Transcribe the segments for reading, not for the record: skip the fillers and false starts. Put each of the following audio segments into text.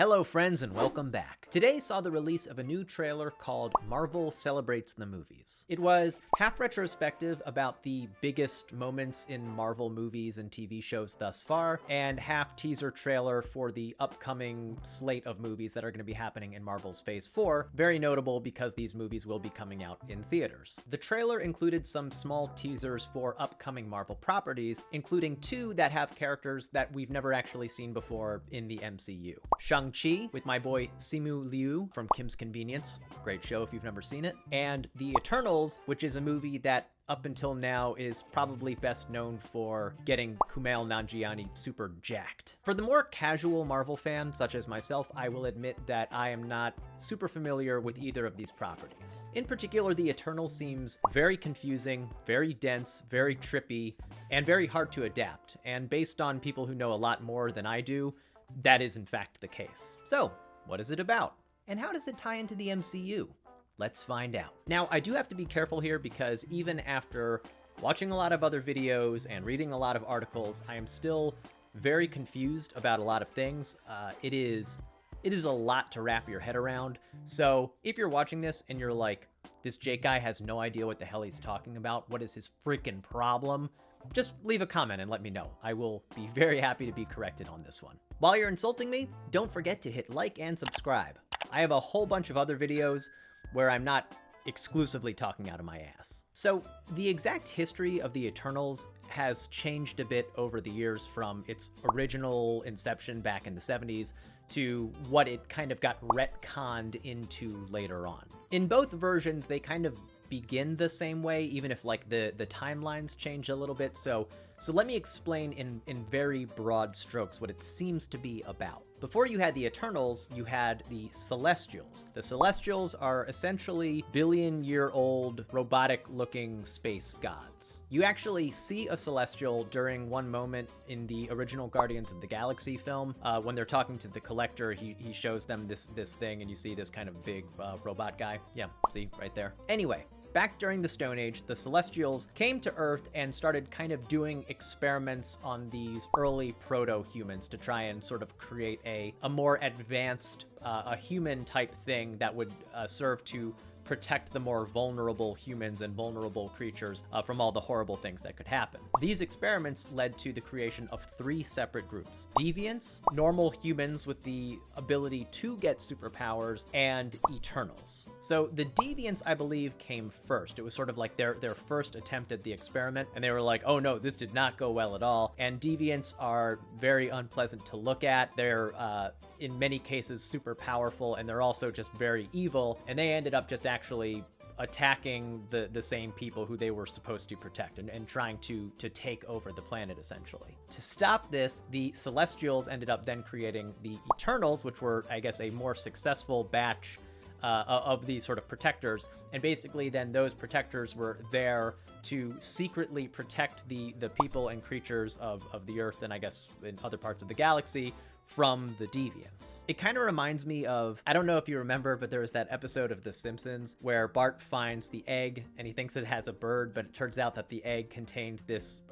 Hello friends and welcome back. Today saw the release of a new trailer called Marvel Celebrates the Movies. It was half retrospective about the biggest moments in Marvel movies and TV shows thus far, and half teaser trailer for the upcoming slate of movies that are going to be happening in Marvel's Phase 4, very notable because these movies will be coming out in theaters. The trailer included some small teasers for upcoming Marvel properties, including two that have characters that we've never actually seen before in the MCU. Shang-Chi with my boy Simu Liu from Kim's Convenience, great show if you've never seen it, and The Eternals, which is a movie that up until now is probably best known for getting Kumail Nanjiani super jacked. For the more casual Marvel fan, such as myself, I will admit that I am not super familiar with either of these properties. In particular, The Eternals seems very confusing, very dense, very trippy, and very hard to adapt. And based on people who know a lot more than I do, that is in fact the case. So, what is it about? And how does it tie into the MCU? Let's find out. Now, I do have to be careful here because even after watching a lot of other videos and reading a lot of articles, I am still very confused about a lot of things. It is a lot to wrap your head around. So if you're watching this and you're like, this Jake guy has no idea what the hell he's talking about, what is his freaking problem? Just leave a comment and let me know. I will be very happy to be corrected on this one. While you're insulting me, don't forget to hit like and subscribe. I have a whole bunch of other videos where I'm not exclusively talking out of my ass. So the exact history of the Eternals has changed a bit over the years from its original inception back in the 70s to what it kind of got retconned into later on. In both versions, they kind of begin the same way, even if like the timelines change a little bit. So let me explain in very broad strokes what it seems to be about. Before you had the Eternals, you had the Celestials. The Celestials are essentially billion-year-old robotic-looking space gods. You actually see a Celestial during one moment in the original Guardians of the Galaxy film. When they're talking to the Collector, he shows them this thing, and you see this kind of big robot guy. Yeah, see, right there. Anyway, back during the Stone Age, the Celestials came to Earth and started kind of doing experiments on these early proto-humans to try and sort of create a more advanced, a human-type thing that would serve to protect the more vulnerable humans and vulnerable creatures from all the horrible things that could happen. These experiments led to the creation of three separate groups: deviants, normal humans with the ability to get superpowers, and Eternals. So the deviants, I believe, came first. It was sort of like their first attempt at the experiment, and they were like, oh no, this did not go well at all. And deviants are very unpleasant to look at. They're in many cases super powerful, and they're also just very evil, and they ended up just actually attacking the same people who they were supposed to protect and trying to take over the planet, essentially. To stop this, the Celestials ended up then creating the Eternals, which were, I guess, a more successful batch of these sort of protectors. And basically then those protectors were there to secretly protect the people and creatures of the Earth, and I guess in other parts of the galaxy, from the deviants. It kind of reminds me of, I don't know if you remember, but there was that episode of The Simpsons where Bart finds the egg and he thinks it has a bird, but it turns out that the egg contained this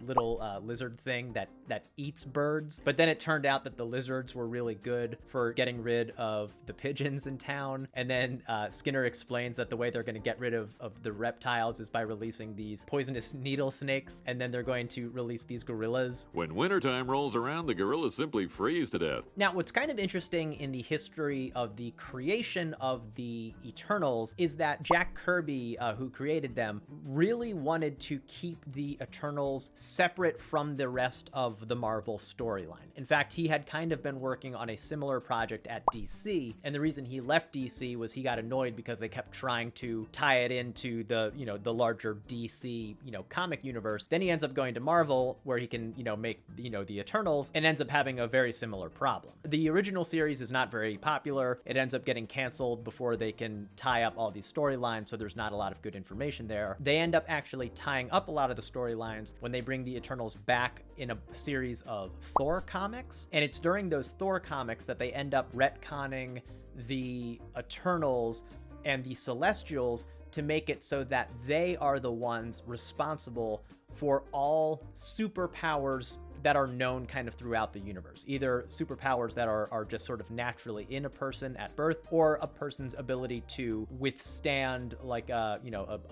little lizard thing that eats birds. But then it turned out that the lizards were really good for getting rid of the pigeons in town. And then Skinner explains that the way they're going to get rid of the reptiles is by releasing these poisonous needle snakes, and then they're going to release these gorillas. When wintertime rolls around, the gorillas simply freeze to death. Now, what's kind of interesting in the history of the creation of the Eternals is that Jack Kirby, who created them, really wanted to keep the Eternals separate from the rest of the Marvel storyline. In fact, he had kind of been working on a similar project at DC, and the reason he left DC was he got annoyed because they kept trying to tie it into the, the larger DC, comic universe. Then he ends up going to Marvel, where he can, make, the Eternals, and ends up having a very similar problem. The original series is not very popular. It ends up getting canceled before they can tie up all these storylines, so there's not a lot of good information there. They end up actually tying up a lot of the storylines when they bring the Eternals back in a series of Thor comics, and it's during those Thor comics that they end up retconning the Eternals and the Celestials to make it so that they are the ones responsible for all superpowers that are known kind of throughout the universe, either superpowers that are just sort of naturally in a person at birth, or a person's ability to withstand like a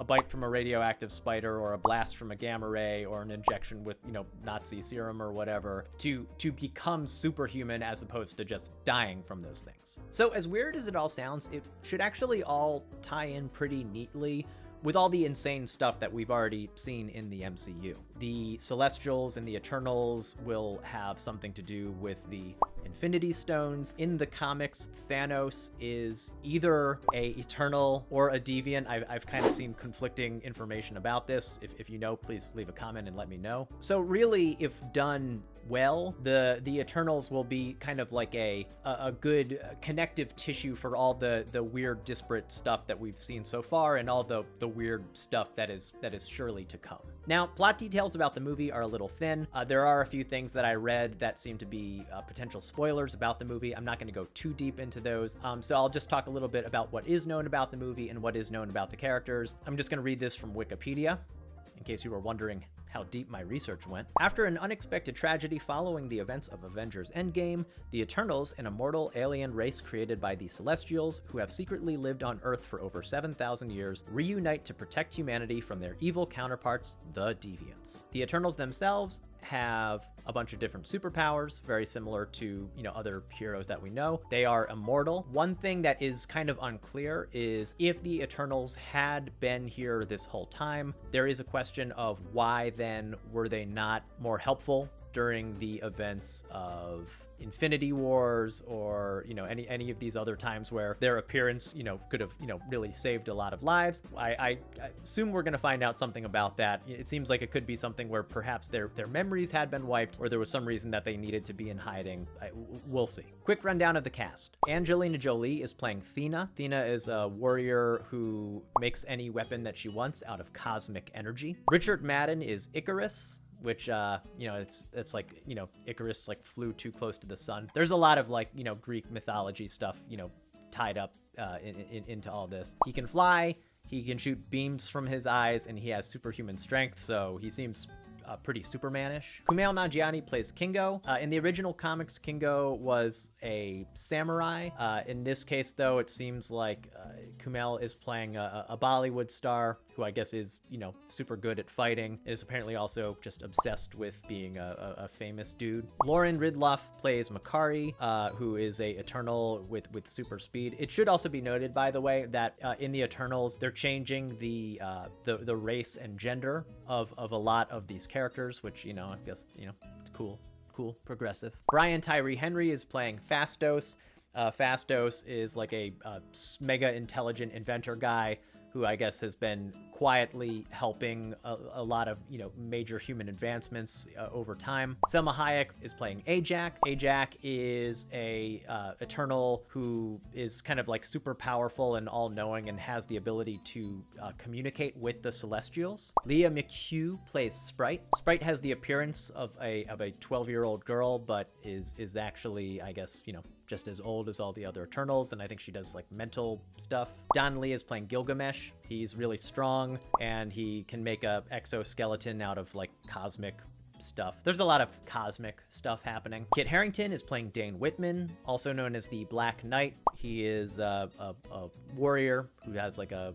bite from a radioactive spider, or a blast from a gamma ray, or an injection with Nazi serum or whatever, to become superhuman as opposed to just dying from those things. So as weird as it all sounds, it should actually all tie in pretty neatly with all the insane stuff that we've already seen in the MCU. The Celestials and the Eternals will have something to do with the Infinity Stones. In the comics, Thanos is either a Eternal or a Deviant. I've kind of seen conflicting information about this. If you know, please leave a comment and let me know. So really, if done well, the Eternals will be kind of like a good connective tissue for all the weird disparate stuff that we've seen so far, and all the weird stuff that is surely to come. Now, plot details about the movie are a little thin. There are a few things that I read that seem to be potential spoilers about the movie. I'm not going to go too deep into those, so I'll just talk a little bit about what is known about the movie and what is known about the characters. I'm just going to read this from Wikipedia, in case you were wondering how deep my research went. After an unexpected tragedy following the events of Avengers Endgame, the Eternals, an immortal alien race created by the Celestials, who have secretly lived on Earth for over 7,000 years, reunite to protect humanity from their evil counterparts, the Deviants. The Eternals themselves have a bunch of different superpowers, very similar to, other heroes that we know. They are immortal. One thing that is kind of unclear is if the Eternals had been here this whole time. There is a question of why then were they not more helpful during the events of Infinity Wars, or any of these other times where their appearance could have really saved a lot of lives. I assume we're going to find out something about that. It seems like it could be something where perhaps their memories had been wiped, or there was some reason that they needed to be in hiding. We'll see. Quick rundown of the cast. Angelina Jolie is playing Thena. Thena is a warrior who makes any weapon that she wants out of cosmic energy. Richard Madden is Icarus, which it's like Icarus like flew too close to the sun. There's a lot of Greek mythology stuff tied up into all this. He can fly, he can shoot beams from his eyes, and he has superhuman strength, so he seems pretty Superman-ish. Kumail Nanjiani plays Kingo. In the original comics, Kingo was a samurai. In this case, though, it seems like Kumail is playing a Bollywood star who I guess is, super good at fighting, is apparently also just obsessed with being a famous dude. Lauren Ridloff plays Makari, who is a Eternal with super speed. It should also be noted, by the way, that in the Eternals, they're changing the race and gender of a lot of these characters, which, I guess, it's cool, progressive. Brian Tyree Henry is playing Phastos. Phastos is like a mega intelligent inventor guy who I guess has been quietly helping a lot of, major human advancements over time. Selma Hayek is playing Ajak. Ajak is a Eternal who is kind of like super powerful and all-knowing and has the ability to communicate with the Celestials. Leah McHugh plays Sprite. Sprite has the appearance of a 12-year-old girl, but is actually, I guess, just as old as all the other Eternals, and I think she does like mental stuff. Don Lee is playing Gilgamesh. He's really strong, and he can make a exoskeleton out of like cosmic stuff. There's a lot of cosmic stuff happening. Kit Harington is playing Dane Whitman, also known as the Black Knight. He is a warrior who has like a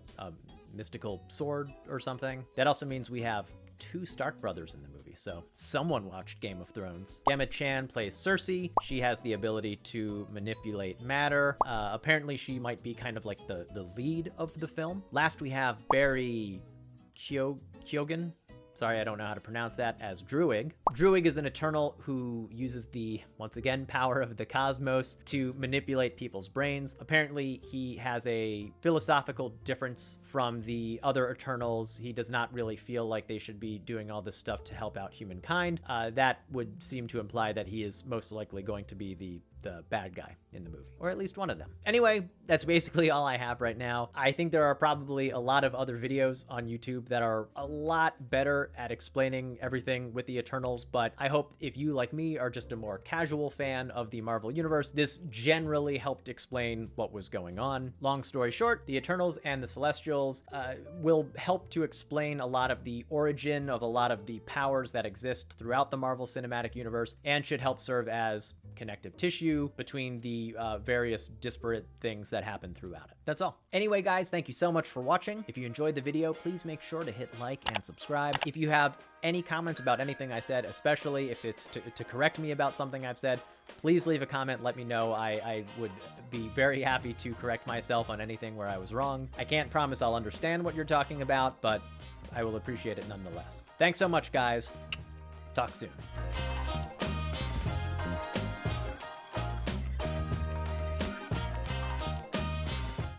mystical sword or something. That also means we have 2 Stark brothers in the movie, so someone watched Game of Thrones. Gemma Chan plays Cersei. She has the ability to manipulate matter. Apparently she might be kind of like the lead of the film. Last we have Barry Keoghan. Sorry, I don't know how to pronounce that, as Druig. Druig is an Eternal who uses the, once again, power of the cosmos to manipulate people's brains. Apparently, he has a philosophical difference from the other Eternals. He does not really feel like they should be doing all this stuff to help out humankind. That would seem to imply that he is most likely going to be the bad guy in the movie, or at least one of them. Anyway, that's basically all I have right now. I think there are probably a lot of other videos on YouTube that are a lot better at explaining everything with the Eternals, but I hope if you, like me, are just a more casual fan of the Marvel Universe, this generally helped explain what was going on. Long story short, the Eternals and the Celestials will help to explain a lot of the origin of a lot of the powers that exist throughout the Marvel Cinematic Universe, and should help serve as connective tissue between the various disparate things that happen throughout it. That's all. Anyway, guys, thank you so much for watching. If you enjoyed the video, please make sure to hit like and subscribe. If you have any comments about anything I said, especially if it's to correct me about something I've said, please leave a comment. Let me know. I would be very happy to correct myself on anything where I was wrong. I can't promise I'll understand what you're talking about, but I will appreciate it nonetheless. Thanks so much, guys. Talk soon.